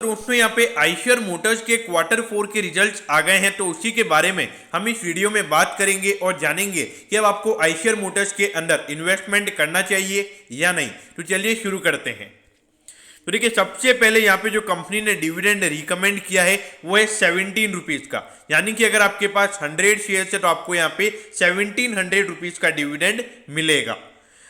दोस्तों यहाँ पे आइशर मोटर्स के क्वार्टर 4 के रिजल्ट्स आ गए हैं, तो उसी के बारे में हम इस वीडियो में बात करेंगे और जानेंगे कि अब आपको आइशर मोटर्स के अंदर इन्वेस्टमेंट करना चाहिए या नहीं। तो चलिए शुरू करते हैं। तो देखिए, सबसे पहले यहाँ पे जो कंपनी ने डिविडेंड रिकमेंड किया है वो है 17 रुपीज़ का, यानी कि अगर आपके पास 100 शेयर्स है तो आपको यहाँ पे 1700 रुपीज़ का डिविडेंड मिलेगा।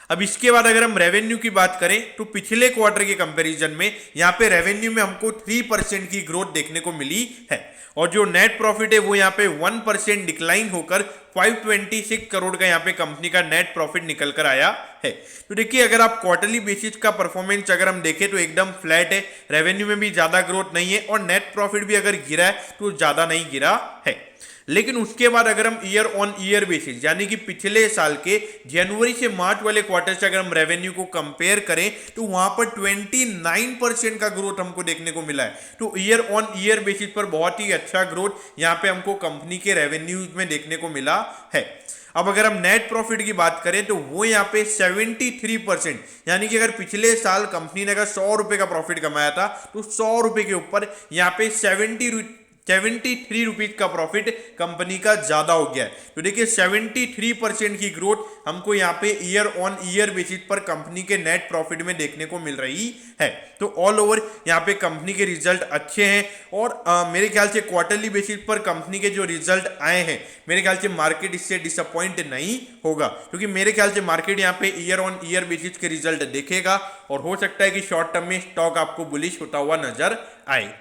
अब इसके बाद अगर हम रेवेन्यू की बात करें तो पिछले क्वार्टर के कंपैरिजन में यहाँ पे रेवेन्यू में हमको 3% की ग्रोथ देखने को मिली है, और जो नेट प्रॉफिट है वो यहाँ पे 1% डिक्लाइन होकर 526 करोड़ का यहाँ पे कंपनी का नेट प्रॉफिट निकल कर आया है। तो देखिए, अगर आप क्वार्टरली बेसिस का परफॉर्मेंस अगर हम देखें तो एकदम फ्लैट है, रेवेन्यू में भी ज्यादा ग्रोथ नहीं है और नेट प्रॉफिट भी अगर गिरा है तो ज्यादा नहीं गिरा है। लेकिन उसके बाद अगर हम ईयर ऑन ईयर बेसिस यानी कि पिछले साल के जनवरी से मार्च वाले क्वार्टर से अगर हम रेवेन्यू को कंपेयर करें तो वहां पर 29% का ग्रोथ हमको देखने को मिला है। तो ईयर ऑन ईयर बेसिस पर बहुत ही अच्छा ग्रोथ यहां पे हमको कंपनी के रेवेन्यूज में देखने को मिला है। अब अगर हम नेट प्रॉफिट की बात करें तो वो यहाँ पे 73%, यानी कि अगर पिछले साल कंपनी ने अगर 100 रुपए का प्रॉफिट कमाया था तो 100 रुपए के ऊपर यहाँ पे 73 रुपीज का प्रॉफिट कंपनी का ज्यादा हो गया है। तो देखिए, 73% की ग्रोथ हमको यहाँ पे ईयर ऑन ईयर बेसिस पर कंपनी के नेट प्रॉफिट में देखने को मिल रही है। तो ऑल ओवर यहाँ पे कंपनी के रिजल्ट अच्छे हैं, और मेरे ख्याल से क्वार्टरली बेसिस पर कंपनी के जो रिजल्ट आए हैं, मेरे ख्याल से मार्केट इससे डिसअपॉइंट नहीं होगा, क्योंकि मेरे ख्याल से मार्केट यहाँ पे ईयर ऑन ईयर बेसिस के रिजल्ट देखेगा और हो सकता है कि शॉर्ट टर्म में स्टॉक आपको बुलिश होता हुआ नजर आए।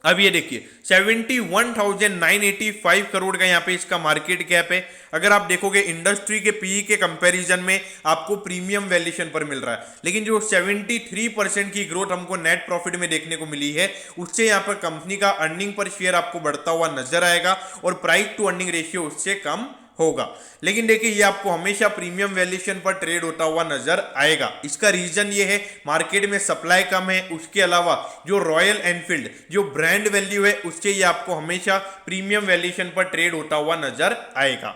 अब ये देखिए, 71,985 करोड़ का यहाँ पे इसका मार्केट कैप है। अगर आप देखोगे इंडस्ट्री के पीई के कंपैरिजन में आपको प्रीमियम वैल्यूएशन पर मिल रहा है, लेकिन जो 73% की ग्रोथ हमको नेट प्रॉफिट में देखने को मिली है उससे यहाँ पर कंपनी का अर्निंग पर शेयर आपको बढ़ता हुआ नजर आएगा और प्राइस टू अर्निंग रेशियो उससे कम होगा। लेकिन देखिए, ये आपको हमेशा प्रीमियम वैल्यूएशन पर ट्रेड होता हुआ नजर आएगा। इसका रीजन ये है, मार्केट में सप्लाई कम है, उसके अलावा जो रॉयल एनफील्ड जो ब्रांड वैल्यू है उससे ये आपको हमेशा प्रीमियम वैल्यूएशन पर ट्रेड होता हुआ नजर आएगा।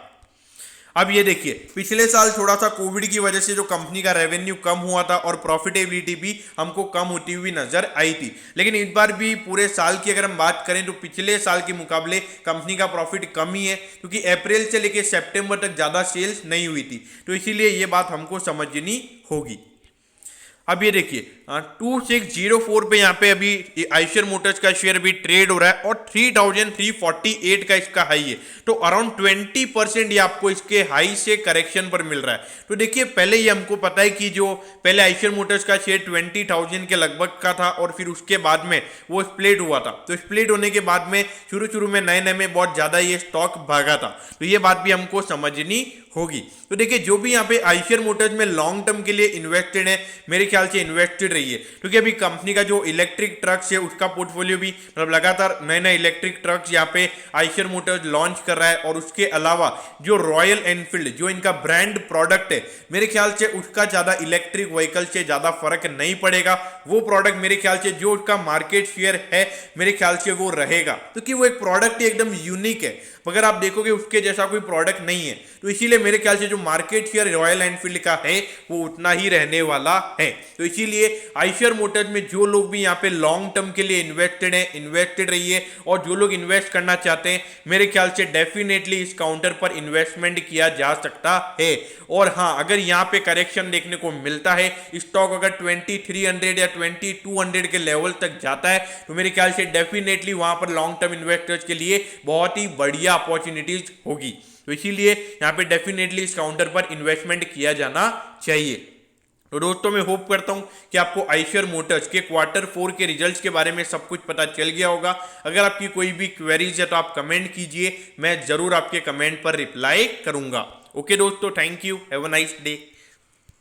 अब ये देखिए, पिछले साल थोड़ा सा कोविड की वजह से जो कंपनी का रेवेन्यू कम हुआ था और प्रॉफिटेबिलिटी भी हमको कम होती हुई नजर आई थी, लेकिन इस बार भी पूरे साल की अगर हम बात करें तो पिछले साल के मुकाबले कंपनी का प्रॉफिट कम ही है, क्योंकि अप्रैल से लेकर सितंबर तक ज्यादा सेल्स नहीं हुई थी। तो इसीलिए ये बात हमको समझनी होगी। अब ये देखिए, 2604 पे यहाँ पे अभी आइशर मोटर्स का शेयर भी ट्रेड हो रहा है और 3348 का इसका हाई है। तो अराउंड 20% ये आपको इसके हाई से करेक्शन पर मिल रहा है। तो देखिए, पहले ये हमको पता है कि जो पहले आइशर मोटर्स का शेयर 20,000 के लगभग का था और फिर उसके बाद में वो स्प्लिट हुआ था। तो स्प्लिट होने के बाद में शुरू में नए में बहुत ज्यादा ये स्टॉक भागा था। तो ये बात भी हमको समझनी होगी। तो देखिए, जो भी यहाँ पे आइशर मोटर्स में लॉन्ग टर्म के लिए इन्वेस्टेड है, मेरे ख्याल से इन्वेस्टेड रहिए, क्योंकि अभी कंपनी का जो इलेक्ट्रिक ट्रक्स है उसका पोर्टफोलियो भी मतलब लगातार नए इलेक्ट्रिक ट्रक्स यहाँ पे आइशर मोटर्स लॉन्च कर रहा है, और उसके अलावा जो रॉयल एनफील्ड जो इनका ब्रांड प्रोडक्ट है, मेरे ख्याल से उसका ज्यादा इलेक्ट्रिक व्हीकल से ज्यादा फर्क नहीं पड़ेगा। वो प्रोडक्ट मेरे ख्याल से जो उसका मार्केट शेयर है मेरे ख्याल से वो रहेगा, क्योंकि वो एक प्रोडक्ट एकदम यूनिक है। अगर आप देखोगे उसके जैसा कोई प्रोडक्ट नहीं है, तो इसीलिए मेरे ख्याल से जो मार्केट शेयर रॉयल एनफील्ड का है वो उतना ही रहने वाला है। तो इसीलिए आइशर मोटर्स में जो लोग भी यहाँ पे लॉन्ग टर्म के लिए इन्वेस्टेड हैं, इन्वेस्टेड रहिए, और जो लोग इन्वेस्ट करना चाहते हैं मेरे ख्याल से डेफिनेटली इस काउंटर पर इन्वेस्टमेंट किया जा सकता है। और हाँ, अगर यहाँ पे करेक्शन देखने को मिलता है, स्टॉक अगर 2300 या 2200 के लेवल तक जाता है, तो मेरे ख्याल से डेफिनेटली वहां पर लॉन्ग टर्म इन्वेस्टर्स के लिए बहुत ही बढ़िया अपॉर्चुनिटीज होगी। तो इसीलिए यहाँ पे डेफिनेटली इस काउंटर पर इन्वेस्टमेंट किया जाना चाहिए। तो दोस्तों, मैं होप करता हूं कि आपको आइशर मोटर्स के क्वार्टर 4 के रिजल्ट्स के बारे में सब कुछ पता चल गया होगा। अगर आपकी कोई भी क्वेरीज है तो आप कमेंट कीजिए, मैं जरूर आपके कमेंट पर रिप्लाई करूंगा। ओके दोस्तों, thank you, have a nice day.